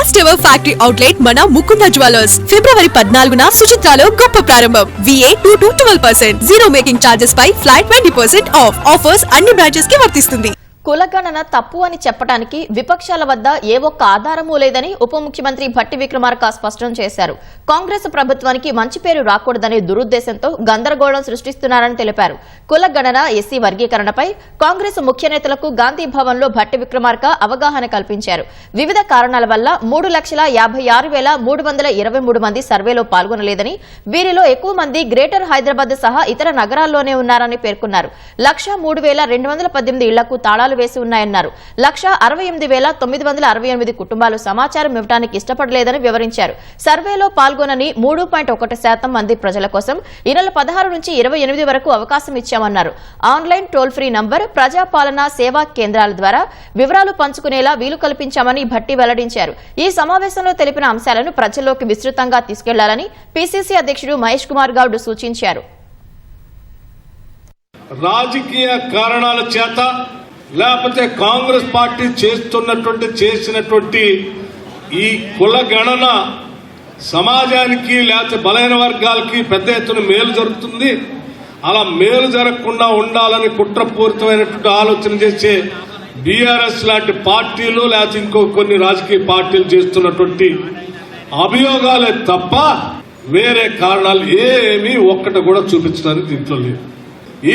First ever factory outlet మన Mukunda jewellers ఫిబ్రవరి 14న సుచిత్రాలో గొప్ప ప్రారంభం. VA 2 to 12%, zero making charges పై ఫ్లాట్ 20% ఆఫ్. ఆఫర్స్ అన్ని బ్రాంచెస్ కి వర్తిస్తుంది. కులగణన తప్పు అని చెప్పడానికి విపక్షాల వద్ద ఏ ఒక్క ఆధారమూ లేదని ఉప ముఖ్యమంత్రి భట్టి విక్రమార్క స్పష్టం చేశారు. కాంగ్రెస్ ప్రభుత్వానికి మంచి పేరు రాకూడదనే దురుద్దేశంతో గందరగోళం సృష్టిస్తున్నారని తెలిపారు. కులగణన ఎస్సీ వర్గీకరణపై కాంగ్రెస్ ముఖ్య నేతలకు గాంధీ భవన్ లో భట్టి విక్రమార్క అవగాహన కల్పించారు. వివిధ కారణాల వల్ల 3,56,323 మంది సర్వేలో పాల్గొనలేదని, వీరిలో ఎక్కువ మంది గ్రేటర్ హైదరాబాద్ సహా ఇతర నగరాల్లోనే ఉన్నారని పేర్కొన్నారు. 1,03,218 ఇళ్లకు తాళాలు వేసి ఉన్నాయన్నారు. 1,68,968 కుటుంబాలు సమాచారం ఇవ్వడానికి ఇష్టపడలేదని వివరించారు. సర్వేలో పాల్గొనని 3.1% మంది ప్రజల కోసం ఈ నెల 16 నుంచి 28 వరకు అవకాశం ఇచ్చామన్నారు. ఆన్లైన్ టోల్ ఫ్రీ నంబర్, ప్రజాపాలన సేవా కేంద్రాల ద్వారా వివరాలు పంచుకునేలా వీలు కల్పించామని భట్టి వెల్లడించారు. ఈ సమావేశంలో తెలిపిన అంశాలను ప్రజల్లోకి విస్తృతంగా తీసుకెళ్లాలని PCC అధ్యక్షుడు మహేష్ కుమార్ గౌడ్ సూచించారు. రాజకీయ కారణాల చేత లేకపోతే కాంగ్రెస్ పార్టీ చేసినటువంటి ఈ కుల గణన సమాజానికి లేకపోతే బలైన వర్గాలకి పెద్ద ఎత్తున మేలు జరుగుతుంది. అలా మేలు జరగకుండా ఉండాలని కుట్రపూరితమైనటువంటి ఆలోచన చేసే బీఆర్ఎస్ లాంటి పార్టీలు లేకపోతే ఇంకో కొన్ని రాజకీయ పార్టీలు చేస్తున్నటువంటి అభియోగాలే తప్ప వేరే కారణాలు ఏమీ ఒక్కటి కూడా చూపించడానికి దీంట్లో లేదు.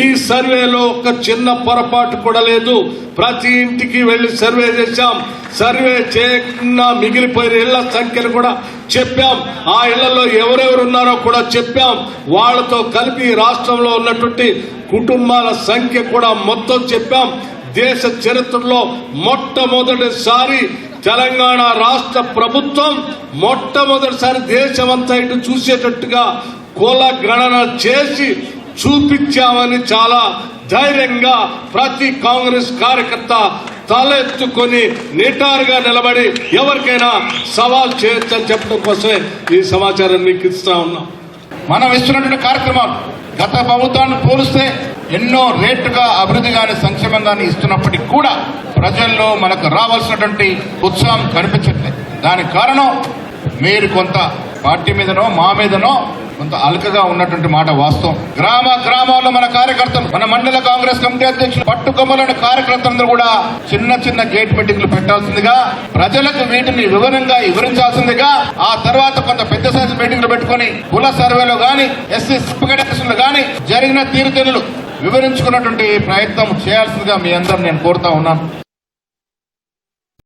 ఈ సర్వేలో ఒక చిన్న పొరపాటు కూడా లేదు. ప్రతి ఇంటికి వెళ్లి సర్వే చేశాం. సర్వే చేయకుండా మిగిలిపోయిన ఇళ్ల సంఖ్యను కూడా చెప్పాం. ఆ ఇళ్లలో ఎవరెవరు ఉన్నారో కూడా చెప్పాం. వాళ్లతో కలిపి రాష్ట్రంలో ఉన్నటువంటి కుటుంబాల సంఖ్య కూడా మొత్తం చెప్పాం. దేశ చరిత్రలో మొట్టమొదటిసారి తెలంగాణ రాష్ట్ర ప్రభుత్వం మొట్టమొదటిసారి దేశమంతా ఇటు చూసేటట్టుగా కుల గణన చేసి చూపించామని చాలా ధైర్యంగా ప్రతి కాంగ్రెస్ కార్యకర్త తలెత్తుకొని నిటారుగా నిలబడి ఎవరికైనా సవాల్ చేయొచ్చని చెప్పడం కోసమే ఈ సమాచారాన్ని మీకు ఇస్తా ఉన్నాం. మనం ఇస్తున్నటువంటి కార్యక్రమాలు గత ప్రభుత్వాన్ని పోలిస్తే ఎన్నో రేటుగా అభివృద్ధి గాని సంక్షేమం గాని ఇస్తున్నప్పటికీ కూడా ప్రజల్లో మనకు రావాల్సినటువంటి ఉత్సాహం కనిపించట్లేదు. దానికి కారణం మీరు కొంత పార్టీ మీదనో మా మీదనో కొంత అల్కగా ఉన్నటువంటి మాట వాస్తవం. గ్రామాల్లో మన కార్యకర్తలు, మన మండల కాంగ్రెస్ కమిటీ అధ్యక్షులు, పట్టుకొమ్మలోని కార్యకర్తలందరూ కూడా చిన్న చిన్న గేట్ మీటింగ్లు పెట్టాల్సిందిగా, ప్రజలకు వీటిని వివరించాల్సిందిగా, ఆ తర్వాత కొంత పెద్ద సైజు మీటింగ్లు పెట్టుకుని కుల సర్వేలో గాని ఎస్సీ లో గాని జరిగిన తీరుతెన్నులు వివరించుకున్నటువంటి ప్రయత్నం చేయాల్సిందిగా మీ అందరూ నేను కోరుతా ఉన్నాను.